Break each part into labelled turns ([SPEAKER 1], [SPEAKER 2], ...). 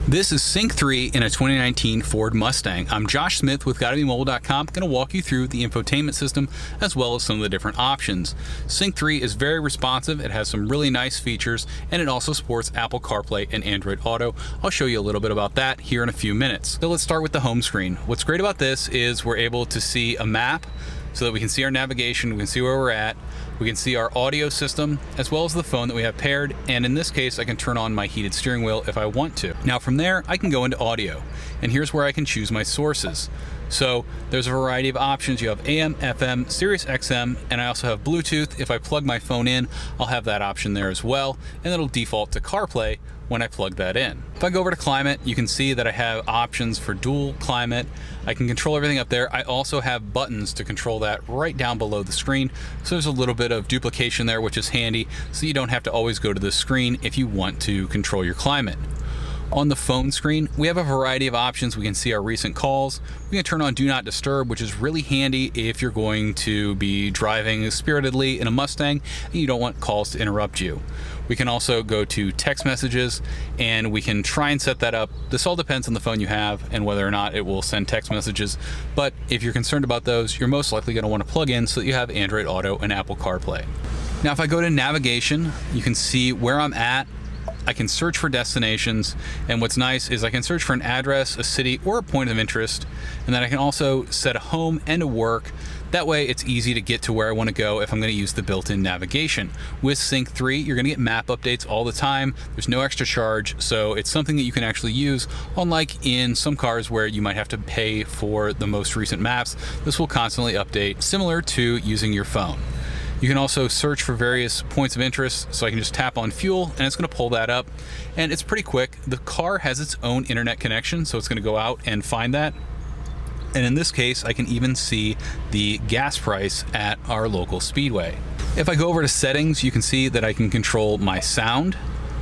[SPEAKER 1] This is Sync 3 in a 2019 Ford Mustang. I'm Josh Smith with GottaBeMobile.com. Going to walk you through the infotainment system as well as some of the different options. Sync 3 is very responsive. It has some really nice features, and it also supports Apple CarPlay and Android Auto. I'll show you a little bit about that here in a few minutes. So let's start with the home screen. What's great about this is we're able to see a map so that we can see our navigation, we can see where we're at, we can see our audio system, as well as the phone that we have paired, and in this case, I can turn on my heated steering wheel if I want to. Now from there, I can go into audio, and here's where I can choose my sources. So there's a variety of options. You have AM, FM, Sirius XM, and I also have Bluetooth. If I plug my phone in, I'll have that option there as well, and it'll default to CarPlay when I plug that in. If I go over to climate, you can see that I have options for dual climate. I can control everything up there. I also have buttons to control that right down below the screen. So there's a little bit of duplication there, which is handy, so you don't have to always go to the screen if you want to control your climate. On the phone screen, we have a variety of options. We can see our recent calls. We can turn on Do Not Disturb, which is really handy if you're going to be driving spiritedly in a Mustang and you don't want calls to interrupt you. We can also go to text messages, and we can try and set that up. This all depends on the phone you have and whether or not it will send text messages. But if you're concerned about those, you're most likely going to want to plug in so that you have Android Auto and Apple CarPlay. Now, if I go to navigation, you can see where I'm at. I can search for destinations, and what's nice is I can search for an address, a city, or a point of interest, and then I can also set a home and a work. That way it's easy to get to where I want to go if I'm going to use the built-in navigation. With Sync 3, you're going to get map updates all the time. There's no extra charge, so it's something that you can actually use, unlike in some cars where you might have to pay for the most recent maps. This will constantly update, similar to using your phone. You can also search for various points of interest, so I can just tap on fuel and it's going to pull that up, and it's pretty quick. The car has its own internet connection, so it's going to go out and find that. And in this case, I can even see the gas price at our local speedway. If I go over to settings, you can see that I can control my sound,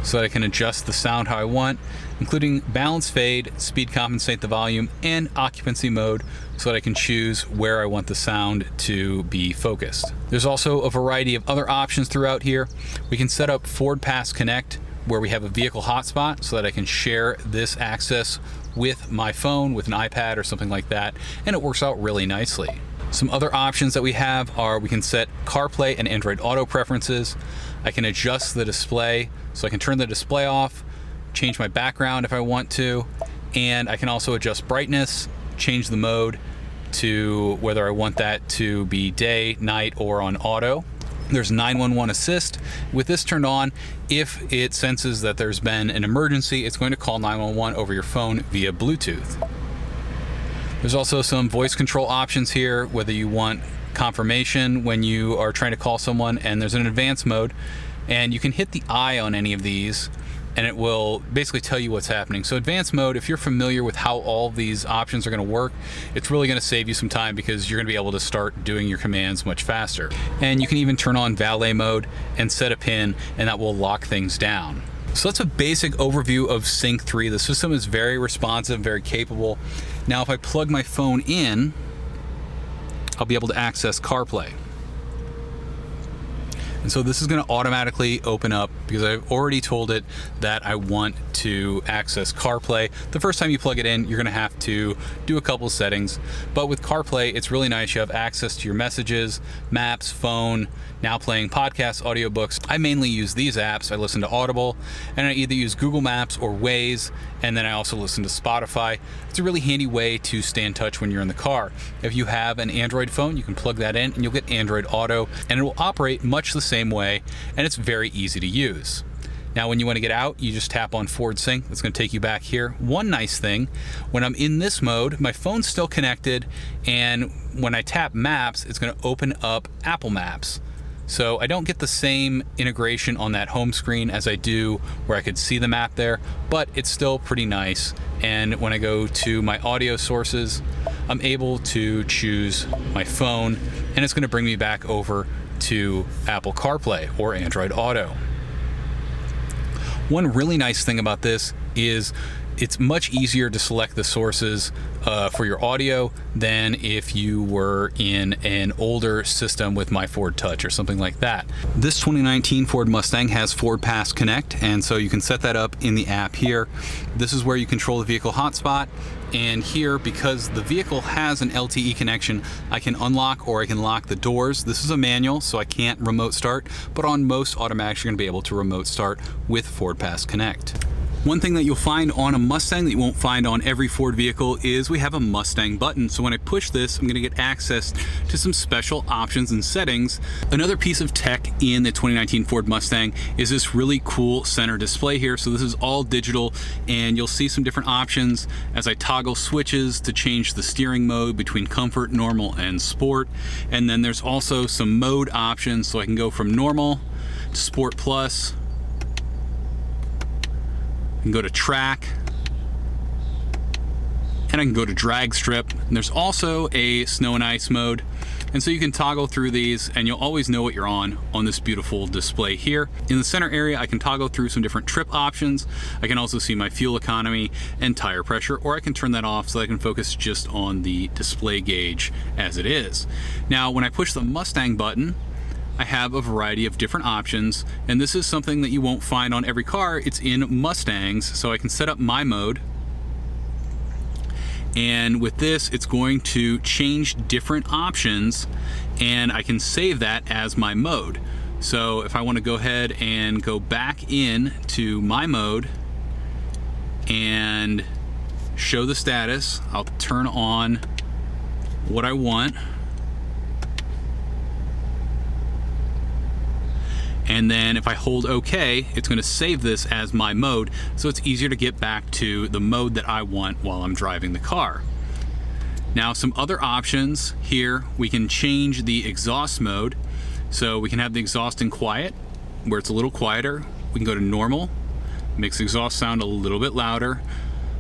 [SPEAKER 1] so that I can adjust the sound how I want, including balance fade, speed compensate the volume, and occupancy mode, so that I can choose where I want the sound to be focused. There's also a variety of other options throughout here. We can set up FordPass Connect, where we have a vehicle hotspot, so that I can share this access with my phone, with an iPad or something like that, and it works out really nicely. Some other options that we have are we can set CarPlay and Android Auto preferences. I can adjust the display, so I can turn the display off, change my background if I want to, and I can also adjust brightness, change the mode to whether I want that to be day, night, or on auto. There's 911 assist. With this turned on, if it senses that there's been an emergency, it's going to call 911 over your phone via Bluetooth. There's also some voice control options here, whether you want confirmation when you are trying to call someone, and there's an advanced mode, and you can hit the I on any of these and it will basically tell you what's happening. So advanced mode, if you're familiar with how all of these options are going to work, it's really going to save you some time because you're going to be able to start doing your commands much faster. And you can even turn on valet mode and set a pin, and that will lock things down. So that's a basic overview of Sync 3. The system is very responsive, very capable. Now if I plug my phone in, I'll be able to access CarPlay. And so this is going to automatically open up because I've already told it that I want to access CarPlay. The first time you plug it in, you're going to have to do a couple of settings. But with CarPlay, it's really nice. You have access to your messages, maps, phone, now playing podcasts, audiobooks. I mainly use these apps. I listen to Audible, and I either use Google Maps or Waze, and then I also listen to Spotify. It's a really handy way to stay in touch when you're in the car. If you have an Android phone, you can plug that in and you'll get Android Auto, and it will operate much the same way, and it's very easy to use. Now when you want to get out, you just tap on Ford Sync. It's going to take you back here. One nice thing, when I'm in this mode, my phone's still connected, and when I tap Maps, it's going to open up Apple Maps. So I don't get the same integration on that home screen as I do where I could see the map there, but it's still pretty nice. And when I go to my audio sources, I'm able to choose my phone, and it's going to bring me back over to Apple CarPlay or Android Auto. One really nice thing about this is It's much easier to select the sources for your audio than if you were in an older system with my Ford Touch or something like that. This 2019 Ford Mustang has FordPass Connect, and so you can set that up in the app here. This is where you control the vehicle hotspot. And here, because the vehicle has an LTE connection, I can unlock or I can lock the doors. This is a manual, so I can't remote start, but on most automatics, you're gonna be able to remote start with FordPass Connect. One thing that you'll find on a Mustang that you won't find on every Ford vehicle is we have a Mustang button. So when I push this, I'm gonna get access to some special options and settings. Another piece of tech in the 2019 Ford Mustang is this really cool center display here. So this is all digital, and you'll see some different options as I toggle switches to change the steering mode between comfort, normal, and sport. And then there's also some mode options, so I can go from normal to Sport Plus, I can go to track, and I can go to drag strip. And there's also a snow and ice mode. And so you can toggle through these and you'll always know what you're on this beautiful display here. In the center area, I can toggle through some different trip options. I can also see my fuel economy and tire pressure, or I can turn that off so I can focus just on the display gauge as it is. Now, when I push the Mustang button, I have a variety of different options, and this is something that you won't find on every car. It's in Mustangs, so I can set up my mode. And with this, it's going to change different options, and I can save that as my mode. So if I want to go ahead and go back in to my mode and show the status, I'll turn on what I want. And then if I hold OK, it's going to save this as my mode, so it's easier to get back to the mode that I want while I'm driving the car. Now, some other options here, we can change the exhaust mode. So we can have the exhaust in quiet, where it's a little quieter. We can go to normal, makes the exhaust sound a little bit louder.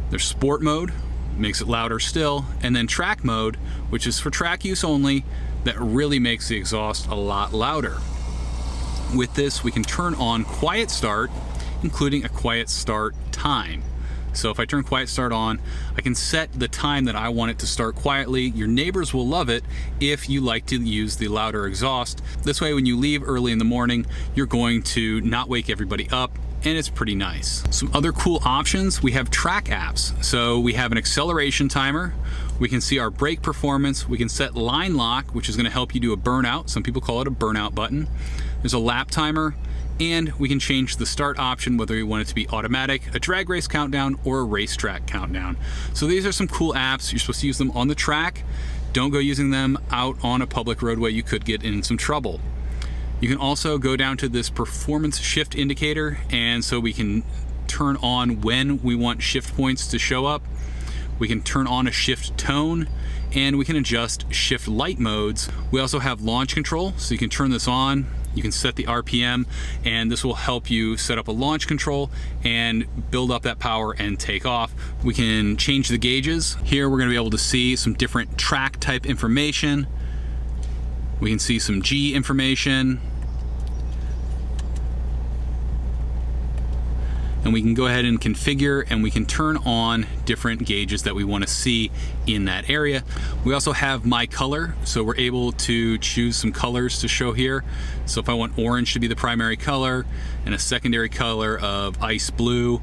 [SPEAKER 1] There's sport mode, makes it louder still. And then track mode, which is for track use only, that really makes the exhaust a lot louder. With this, we can turn on quiet start, including a quiet start time. So if I turn quiet start on, I can set the time that I want it to start quietly. Your neighbors will love it if you like to use the louder exhaust. This way, when you leave early in the morning, you're going to not wake everybody up, and it's pretty nice. Some other cool options, we have track apps. So we have an acceleration timer. We can see our brake performance. We can set line lock, which is going to help you do a burnout. Some people call it a burnout button. There's a lap timer, and we can change the start option, whether we want it to be automatic, a drag race countdown, or a racetrack countdown. So these are some cool apps. You're supposed to use them on the track. Don't go using them out on a public roadway. You could get in some trouble. You can also go down to this performance shift indicator, and so we can turn on when we want shift points to show up. We can turn on a shift tone, and we can adjust shift light modes. We also have launch control, so you can turn this on. You can set the RPM, and this will help you set up a launch control and build up that power and take off. We can change the gauges. Here we're going to be able to see some different track type information. We can see some G information. And we can go ahead and configure, and we can turn on different gauges that we want to see in that area. We also have my color, so we're able to choose some colors to show here. So if I want orange to be the primary color and a secondary color of ice blue,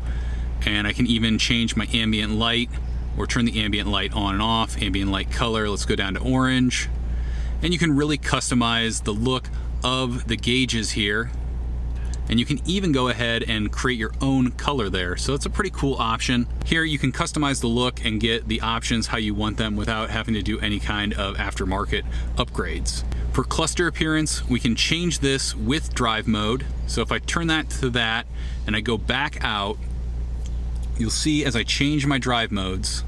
[SPEAKER 1] and I can even change my ambient light or turn the ambient light on and off. Ambient light color, let's go down to orange. And you can really customize the look of the gauges here. And you can even go ahead and create your own color there. So it's a pretty cool option. Here you can customize the look and get the options how you want them without having to do any kind of aftermarket upgrades. For cluster appearance, we can change this with drive mode. So if I turn that to that and I go back out, you'll see as I change my drive modes,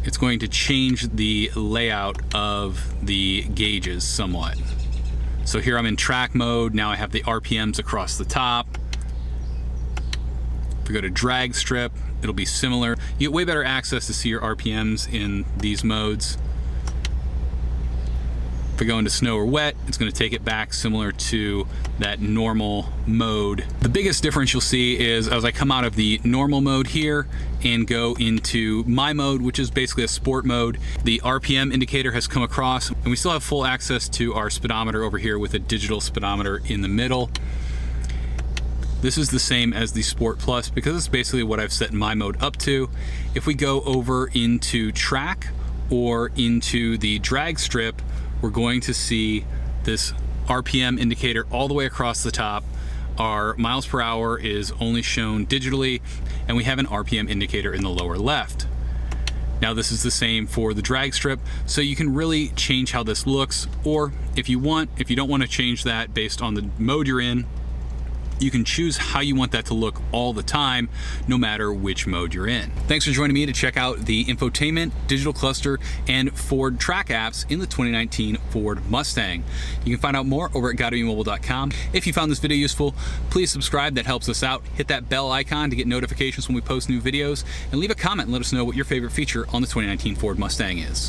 [SPEAKER 1] it's going to change the layout of the gauges somewhat. So here I'm in track mode. Now I have the RPMs across the top. If we go to drag strip, it'll be similar. You get way better access to see your RPMs in these modes. If we go into snow or wet, it's going to take it back similar to that normal mode. The biggest difference you'll see is as I come out of the normal mode here and go into my mode, which is basically a sport mode, the RPM indicator has come across, and we still have full access to our speedometer over here with a digital speedometer in the middle. This is the same as the Sport Plus because it's basically what I've set my mode up to. If we go over into track or into the drag strip, we're going to see this RPM indicator all the way across the top. Our miles per hour is only shown digitally, and we have an RPM indicator in the lower left. Now this is the same for the drag strip, so you can really change how this looks, or if you don't want to change that based on the mode you're in, you can choose how you want that to look all the time, no matter which mode you're in. Thanks for joining me to check out the infotainment, digital cluster, and Ford track apps in the 2019 Ford Mustang. You can find out more over at GottaBeMobile.com. If you found this video useful, please subscribe, that helps us out. Hit that bell icon to get notifications when we post new videos, and leave a comment and let us know what your favorite feature on the 2019 Ford Mustang is.